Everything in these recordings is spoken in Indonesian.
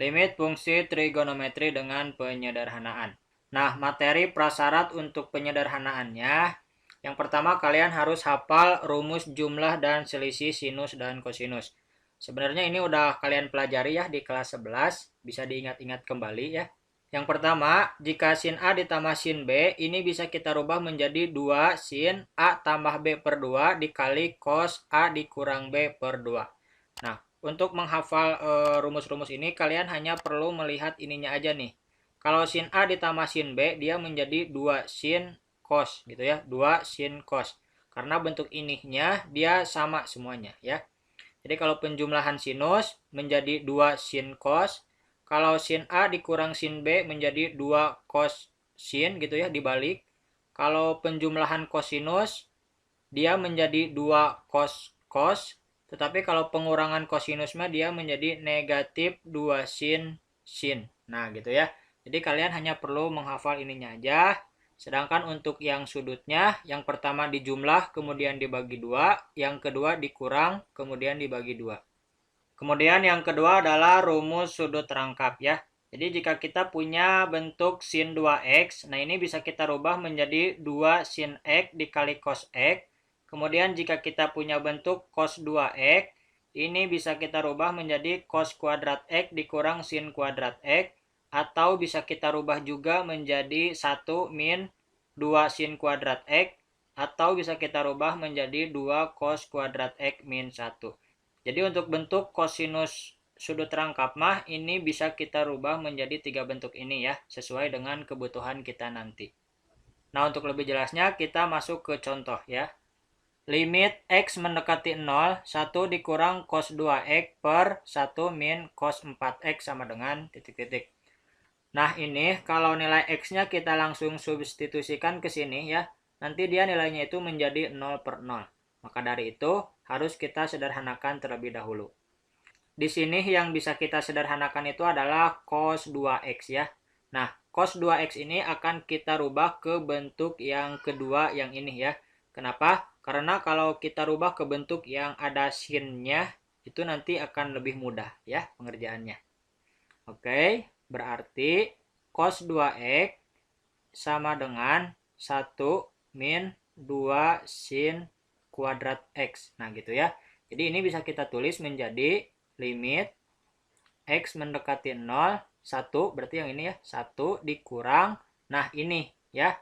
Limit fungsi trigonometri dengan penyederhanaan. Nah, materi prasyarat untuk penyederhanaannya. Yang pertama, kalian harus hafal rumus jumlah dan selisih sinus dan kosinus. Sebenarnya ini udah kalian pelajari ya di kelas 11, bisa diingat-ingat kembali ya. Yang pertama, jika sin A ditambah sin B, ini bisa kita rubah menjadi 2 sin A tambah B per 2 dikali cos A dikurang B per 2. Nah, untuk menghafal rumus-rumus ini, kalian hanya perlu melihat ininya aja nih. Kalau sin A ditambah sin B, dia menjadi 2 sin cos gitu ya, 2 sin cos. Karena bentuk ininya dia sama semuanya ya. Jadi kalau penjumlahan sinus menjadi 2 sin cos, kalau sin A dikurang sin B menjadi 2 cos sin gitu ya, dibalik. Kalau penjumlahan kosinus dia menjadi 2 cos cos, tetapi kalau pengurangan kosinus mah dia menjadi negatif 2 sin sin. Nah, gitu ya. Jadi kalian hanya perlu menghafal ininya aja. Sedangkan untuk yang sudutnya, yang pertama dijumlah, kemudian dibagi 2, yang kedua dikurang, kemudian dibagi 2. Kemudian yang kedua adalah rumus sudut rangkap ya. Jadi jika kita punya bentuk sin 2x, nah ini bisa kita rubah menjadi 2 sin x dikali cos x. Kemudian jika kita punya bentuk cos 2x, ini bisa kita rubah menjadi cos kuadrat x dikurang sin kuadrat x. Atau bisa kita rubah juga menjadi 1 min 2 sin kuadrat x. Atau bisa kita rubah menjadi 2 cos kuadrat x min 1. Jadi untuk bentuk kosinus sudut rangkap mah ini bisa kita rubah menjadi 3 bentuk ini ya, sesuai dengan kebutuhan kita nanti. Nah, untuk lebih jelasnya kita masuk ke contoh ya. Limit x mendekati 0, 1 dikurang cos 2x per 1 min cos 4x sama dengan titik-titik. Nah, ini kalau nilai x-nya kita langsung substitusikan ke sini ya, nanti dia nilainya itu menjadi 0 per 0. Maka dari itu harus kita sederhanakan terlebih dahulu. Di sini yang bisa kita sederhanakan itu adalah cos 2x ya. Nah, cos 2x ini akan kita rubah ke bentuk yang kedua yang ini ya. Kenapa? Karena kalau kita rubah ke bentuk yang ada sinnya, itu nanti akan lebih mudah ya pengerjaannya. Oke, berarti cos 2x sama dengan 1 min 2 sin kuadrat x. Nah, gitu ya. Jadi ini bisa kita tulis menjadi limit x mendekati 0, 1 berarti yang ini ya, 1 dikurang, nah ini ya,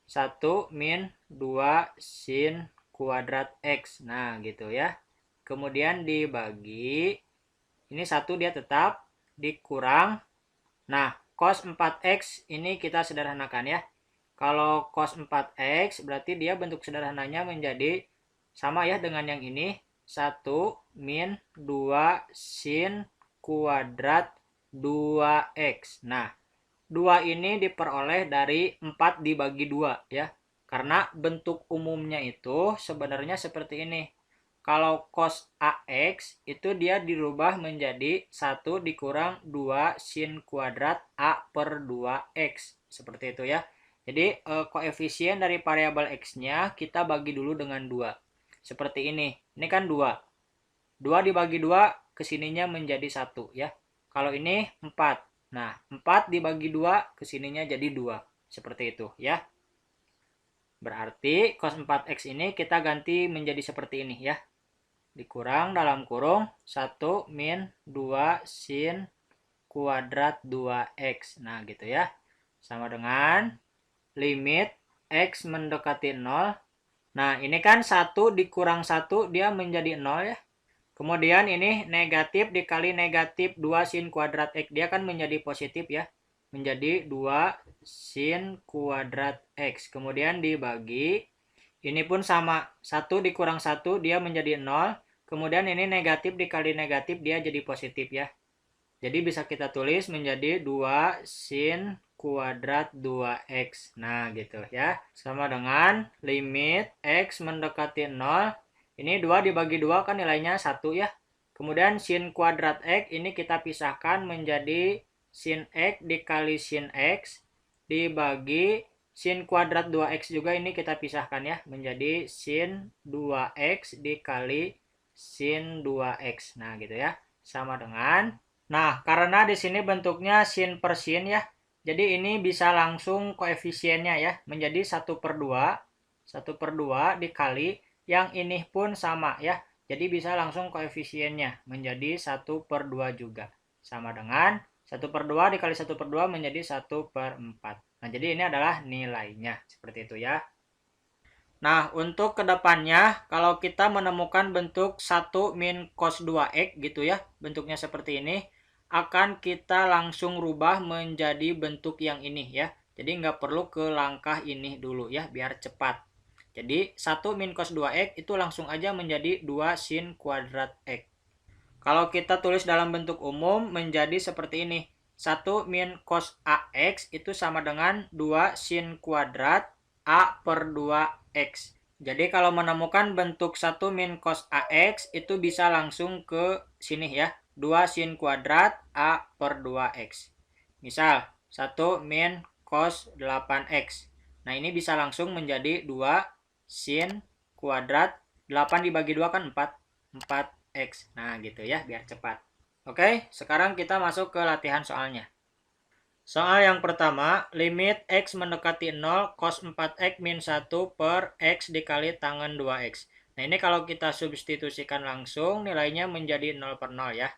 1 min 2 sin kuadrat x. Nah, gitu ya. Kemudian dibagi, ini 1 dia tetap, dikurang. Nah, cos 4x ini kita sederhanakan ya. Kalau cos 4x berarti dia bentuk sederhananya menjadi sama ya dengan yang ini. 1 min 2 sin kuadrat 2x. Nah, 2 ini diperoleh dari 4 dibagi 2 ya. Karena bentuk umumnya itu sebenarnya seperti ini. Kalau cos AX itu dia dirubah menjadi 1 dikurang 2 sin kuadrat A per 2X. Seperti itu ya. Jadi koefisien dari variabel X-nya kita bagi dulu dengan 2. Seperti ini. Ini kan 2. 2 dibagi 2 kesininya menjadi 1 ya. Kalau ini 4. Nah, 4 dibagi 2 kesininya jadi 2. Seperti itu ya. Berarti cos 4x ini kita ganti menjadi seperti ini ya. Dikurang dalam kurung 1 min 2 sin kuadrat 2x. Nah, gitu ya. Sama dengan limit x mendekati 0. Nah, ini kan 1 dikurang 1 dia menjadi 0 ya. Kemudian ini negatif dikali negatif 2 sin kuadrat x. Dia kan menjadi positif ya. Menjadi 2 sin kuadrat x. Kemudian dibagi. Ini pun sama. 1 dikurang 1 dia menjadi 0. Kemudian ini negatif dikali negatif dia jadi positif ya. Jadi bisa kita tulis menjadi 2 sin kuadrat 2x. Nah, gitu ya. Sama dengan limit x mendekati 0. Ini 2 dibagi 2 kan nilainya 1 ya. Kemudian sin kuadrat x ini kita pisahkan menjadi sin x dikali sin x dibagi sin kuadrat 2x juga ini kita pisahkan ya. Menjadi sin 2x dikali sin 2x. Nah, gitu ya. Sama dengan Nah, karena di sini bentuknya sin per sin ya, jadi ini bisa langsung koefisiennya ya, menjadi 1/2, 1/2 dikali, yang ini pun sama ya, jadi bisa langsung koefisiennya menjadi 1/2 juga. Sama dengan 1/2 dikali 1/2 menjadi 1/4. Nah, jadi ini adalah nilainya, seperti itu ya. Nah, untuk kedepannya, kalau kita menemukan bentuk 1 min cos 2x gitu ya, bentuknya seperti ini, akan kita langsung rubah menjadi bentuk yang ini ya. Jadi nggak perlu ke langkah ini dulu ya, biar cepat. Jadi 1 min cos 2x itu langsung aja menjadi 2 sin kuadrat x. Kalau kita tulis dalam bentuk umum menjadi seperti ini. 1 min cos AX itu sama dengan 2 sin kuadrat A/2X. Jadi kalau menemukan bentuk 1 min cos AX itu bisa langsung ke sini ya. 2 sin kuadrat A/2X. Misal 1 min cos 8X. Nah ini bisa langsung menjadi 2 sin kuadrat 8 dibagi 2 kan 4. 4x. Nah, gitu ya, biar cepat. Oke, sekarang kita masuk ke latihan soalnya. Soal yang pertama, limit x mendekati 0 cos 4x min 1 per x dikali tangen 2x. Nah, ini kalau kita substitusikan langsung, nilainya menjadi 0 per 0 ya.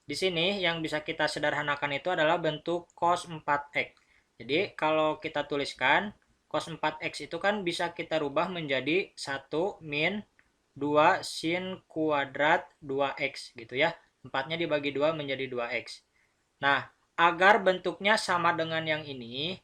Di sini yang bisa kita sederhanakan itu adalah bentuk cos 4x. Jadi, kalau kita tuliskan, cos 4x itu kan bisa kita rubah menjadi 1 min 2 sin kuadrat 2x gitu ya. 4-nya dibagi 2 menjadi 2x. Nah, agar bentuknya sama dengan yang ini,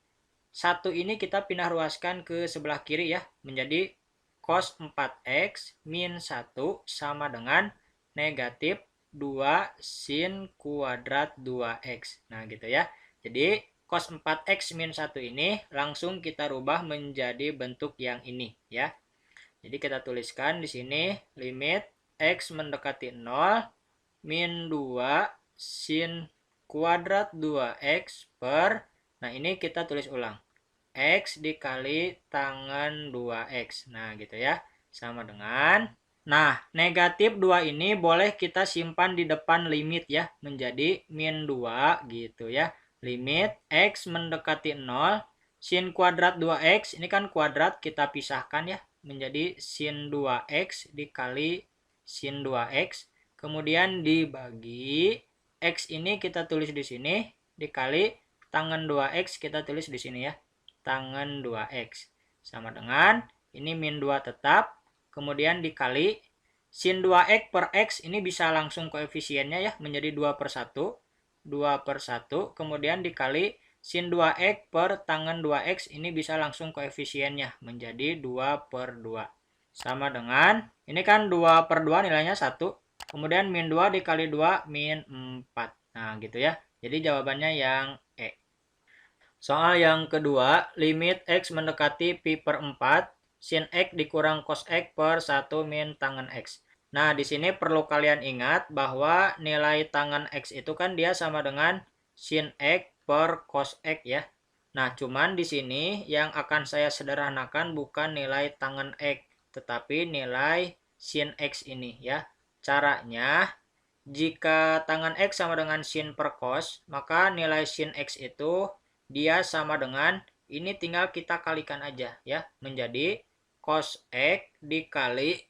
satu ini kita pindah ruaskan ke sebelah kiri ya, menjadi cos 4x min 1 sama dengan negatif 2 sin kuadrat 2x. Nah, gitu ya. Jadi, cos 4x min 1 ini langsung kita rubah menjadi bentuk yang ini ya. Jadi kita tuliskan di sini limit x mendekati 0 min 2 sin kuadrat 2x per, nah ini kita tulis ulang, x dikali tangen 2x. Nah gitu ya, sama dengan, nah negatif 2 ini boleh kita simpan di depan limit ya, menjadi min 2 gitu ya. Limit x mendekati 0 sin kuadrat 2x, ini kan kuadrat kita pisahkan ya, menjadi sin 2x dikali sin 2x, kemudian dibagi x ini kita tulis di sini dikali tangen 2x kita tulis di sini ya. Tangen 2x sama dengan ini min 2 tetap, kemudian dikali sin 2x per x ini bisa langsung koefisiennya ya menjadi 2 per 1. 2 per 1 kemudian dikali sin 2x per tangen 2x ini bisa langsung koefisiennya menjadi 2 per 2. Sama dengan, ini kan 2 per 2 nilainya 1. Kemudian min 2 dikali 2 min 4. Nah gitu ya. Jadi jawabannya yang E. Soal yang kedua, limit x mendekati pi per 4, sin x dikurang cos x per 1 min tangen x. Nah, di sini perlu kalian ingat bahwa nilai tangen x itu kan dia sama dengan sin x per cos x ya. Nah, cuman di sini yang akan saya sederhanakan bukan nilai tangen x, tetapi nilai sin x ini ya. Caranya, jika tangen x sama dengan sin per cos, maka nilai sin x itu dia sama dengan, ini tinggal kita kalikan aja ya, menjadi cos x dikali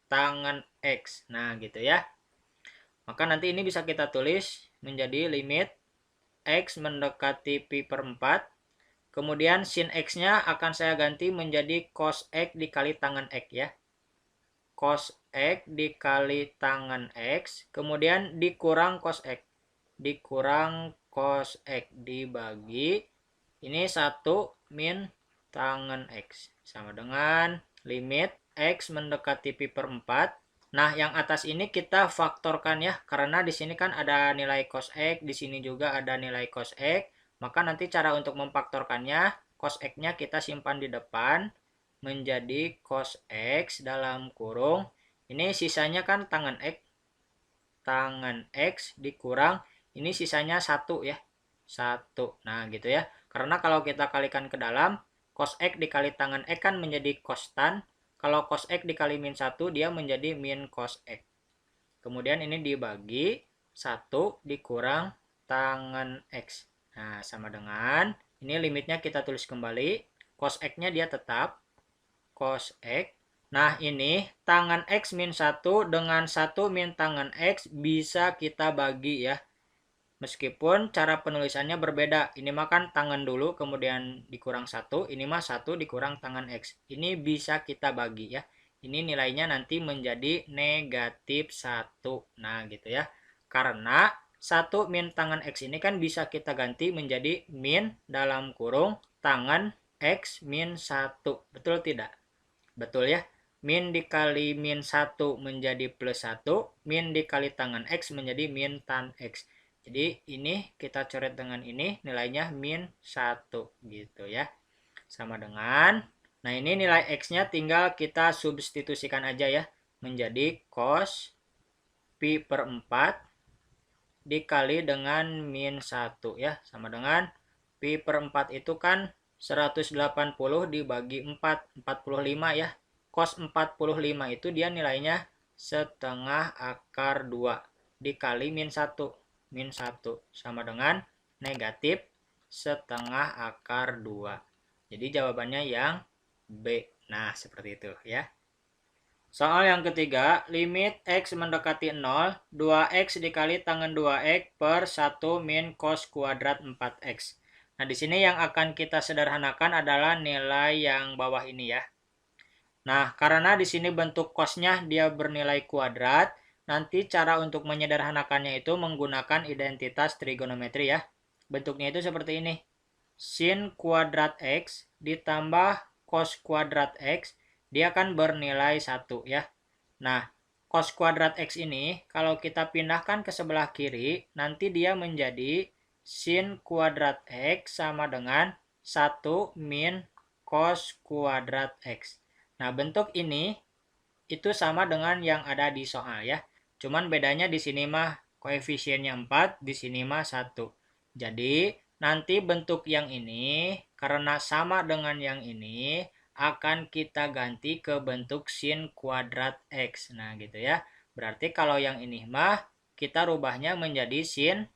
tangen x. Nah, gitu ya. Maka nanti ini bisa kita tulis menjadi limit x mendekati pi per 4. Kemudian sin x-nya akan saya ganti menjadi cos x dikali tangen x ya. Cos x dikali tangen x, kemudian dikurang cos x. Dikurang cos x dibagi, ini 1 min tangen x. Sama dengan limit x mendekati pi per 4. Nah, yang atas ini kita faktorkan ya, karena di sini kan ada nilai cos x, di sini juga ada nilai cos x. Maka nanti cara untuk memfaktorkannya, cos x-nya kita simpan di depan, menjadi cos x dalam kurung. Ini sisanya kan tangen x. Tangen x dikurang, ini sisanya 1 ya. 1. Nah, gitu ya. Karena kalau kita kalikan ke dalam, cos x dikali tangen x kan menjadi cos tan. Kalau cos x dikali min 1, dia menjadi min cos x. Kemudian ini dibagi 1 dikurang tangen X. Nah, sama dengan, ini limitnya kita tulis kembali, cos X-nya dia tetap, cos X. Nah, ini tangen X min 1 dengan 1 min tangen X bisa kita bagi ya. Meskipun cara penulisannya berbeda. Ini mah kan tangen dulu, kemudian dikurang 1. Ini mah 1 dikurang tangen X. Ini bisa kita bagi ya. Ini nilainya nanti menjadi negatif 1. Nah, gitu ya. Karena 1 min tangen X ini kan bisa kita ganti menjadi min dalam kurung tangen X min 1. Betul tidak? Betul ya. Min dikali min 1 menjadi plus 1. Min dikali tangen X menjadi min tan X. Jadi ini kita coret dengan ini. Nilainya min 1 gitu ya. Sama dengan. Nah ini nilai X-nya tinggal kita substitusikan aja ya. Menjadi cos pi per 4 dikali dengan min 1 ya. Sama dengan pi per 4 itu kan 180 dibagi 4, 45 ya. Cos 45 itu dia nilainya setengah akar 2 dikali min 1. Min 1 sama dengan negatif setengah akar 2. Jadi jawabannya yang B. Nah, seperti itu ya. Soal yang ketiga, limit X mendekati 0, 2X dikali tangen 2X per 1 min cos kuadrat 4X. Nah, di sini yang akan kita sederhanakan adalah nilai yang bawah ini ya. Nah, karena di sini bentuk cosnya dia bernilai kuadrat, nanti cara untuk menyederhanakannya itu menggunakan identitas trigonometri ya. Bentuknya itu seperti ini. Sin kuadrat X ditambah cos kuadrat X, dia akan bernilai 1 ya. Nah, cos kuadrat X ini, kalau kita pindahkan ke sebelah kiri, nanti dia menjadi sin kuadrat X sama dengan 1 min cos kuadrat X. Nah, bentuk ini itu sama dengan yang ada di soal ya. Cuman bedanya di sini mah koefisiennya 4, di sini mah 1. Jadi, nanti bentuk yang ini, karena sama dengan yang ini, akan kita ganti ke bentuk sin kuadrat X. Nah, gitu ya. Berarti kalau yang ini mah, kita rubahnya menjadi sin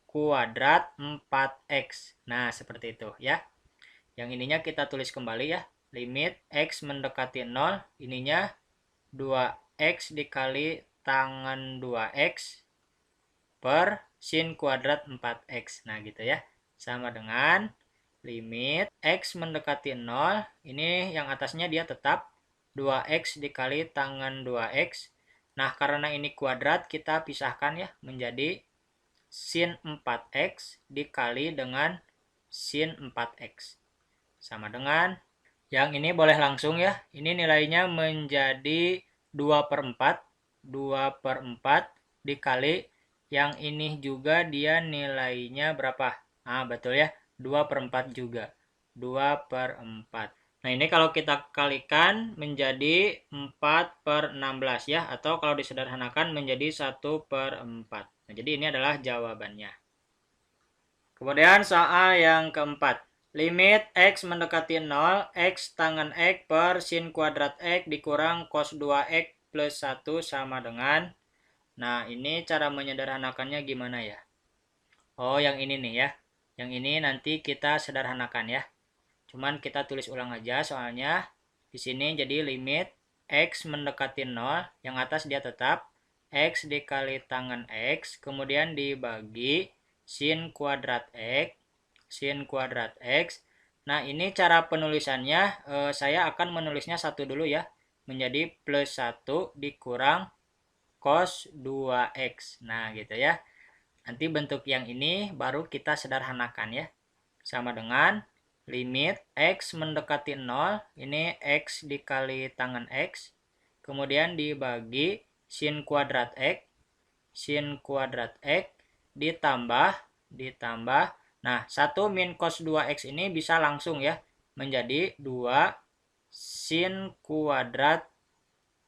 kuadrat 4X. Nah, seperti itu ya. Yang ininya kita tulis kembali ya. Limit X mendekati 0, ininya 2X dikali tangen 2X per sin kuadrat 4X. Nah, gitu ya. Sama dengan limit X mendekati 0, ini yang atasnya dia tetap 2X dikali tangen 2X. Nah, karena ini kuadrat, kita pisahkan ya menjadi sin 4X dikali dengan sin 4X. Sama dengan, yang ini boleh langsung ya, ini nilainya menjadi 2 per 4. 2 per 4 dikali, yang ini juga dia nilainya berapa? Ah, betul ya, 2 per 4 juga. 2 per 4. Nah, ini kalau kita kalikan menjadi 4 per 16 ya, atau kalau disederhanakan menjadi 1 per 4. Nah, jadi ini adalah jawabannya. Kemudian soal yang keempat. Limit X mendekati 0, X tangen X per sin kuadrat X dikurang cos 2X plus 1 sama dengan. Nah, ini cara menyederhanakannya gimana ya? Oh, yang ini nih ya. Yang ini nanti kita sederhanakan ya. Cuman kita tulis ulang aja soalnya. Di sini jadi limit X mendekati 0, yang atas dia tetap X dikali tangen X, kemudian dibagi sin kuadrat X, sin kuadrat X. Nah, ini cara penulisannya, saya akan menulisnya satu dulu ya, menjadi plus 1 dikurang cos 2X. Nah, gitu ya. Nanti bentuk yang ini baru kita sederhanakan ya. Sama dengan limit X mendekati 0, ini X dikali tangen X, kemudian dibagi sin kuadrat X, sin kuadrat X, ditambah, nah 1 min cos 2X ini bisa langsung ya, menjadi 2 sin kuadrat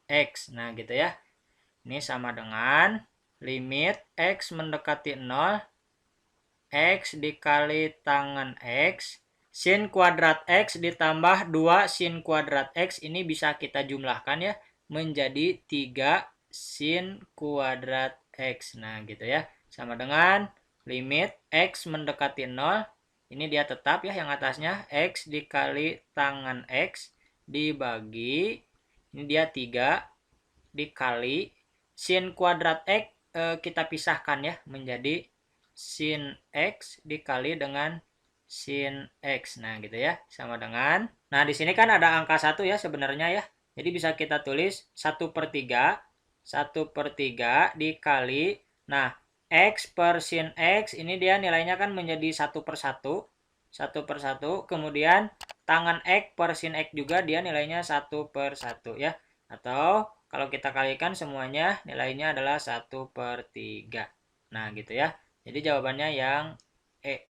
X. Nah, gitu ya. Ini sama dengan limit X mendekati 0, X dikali tangen X, sin kuadrat X ditambah 2 sin kuadrat X, ini bisa kita jumlahkan ya, menjadi 3 sin kuadrat X. Nah, gitu ya. Sama dengan limit X mendekati 0. Ini dia tetap ya yang atasnya. X dikali tangan X dibagi. Ini dia 3 dikali sin kuadrat X. Kita pisahkan ya menjadi sin X dikali dengan sin X. Nah, gitu ya. Sama dengan. Nah, di sini kan ada angka 1 ya sebenarnya ya. Jadi bisa kita tulis 1/3. 1/3 dikali. Nah, X per sin X ini dia nilainya kan menjadi 1/1. 1/1. Kemudian tangan X per sin X juga dia nilainya 1/1 ya. Atau kalau kita kalikan semuanya nilainya adalah 1/3. Nah, gitu ya. Jadi jawabannya yang E.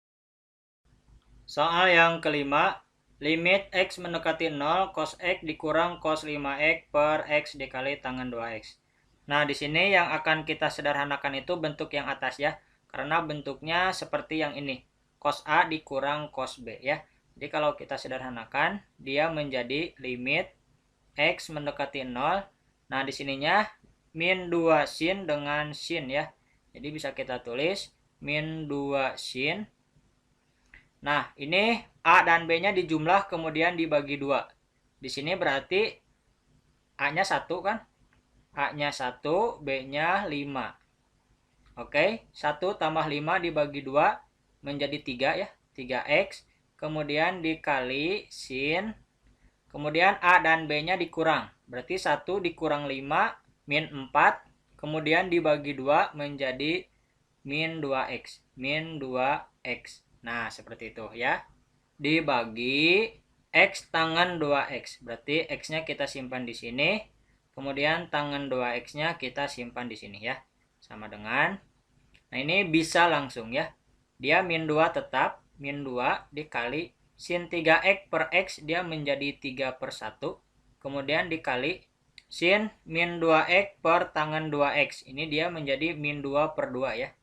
Soal yang kelima, limit X mendekati 0, cos X dikurang cos 5X per X dikali tangan 2X. Nah, di sini yang akan kita sederhanakan itu bentuk yang atas ya. Karena bentuknya seperti yang ini. Cos A dikurang cos B ya. Jadi kalau kita sederhanakan, dia menjadi limit X mendekati 0. Nah, di sininya min 2 sin dengan sin ya. Jadi bisa kita tulis min 2 sin. Nah, ini A dan B-nya dijumlah kemudian dibagi 2. Di sini berarti A-nya 1 kan? A-nya 1, B-nya 5. Oke, 1 tambah 5 dibagi 2 menjadi 3 ya. 3X. Kemudian dikali sin. Kemudian A dan B-nya dikurang. Berarti 1 dikurang 5 min 4. Kemudian dibagi 2 menjadi min 2X. Min 2X. Nah, seperti itu ya. Dibagi X tangan 2X. Berarti X-nya kita simpan di sini. Kemudian tangan 2X-nya kita simpan di sini ya. Sama dengan. Nah, ini bisa langsung ya. Dia min 2 tetap. Min 2 dikali sin 3X per X dia menjadi 3/1. Kemudian dikali sin min 2X per tangan 2X. Ini dia menjadi min 2/2 ya.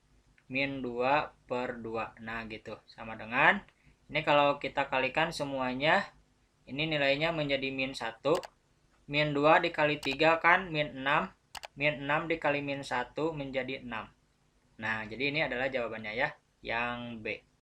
Min 2/2. Nah, gitu. Sama dengan. Ini kalau kita kalikan semuanya. Ini nilainya menjadi min 1. Min 2 dikali 3 kan min 6. Min 6 dikali min 1 menjadi 6. Nah, jadi ini adalah jawabannya ya. Yang B.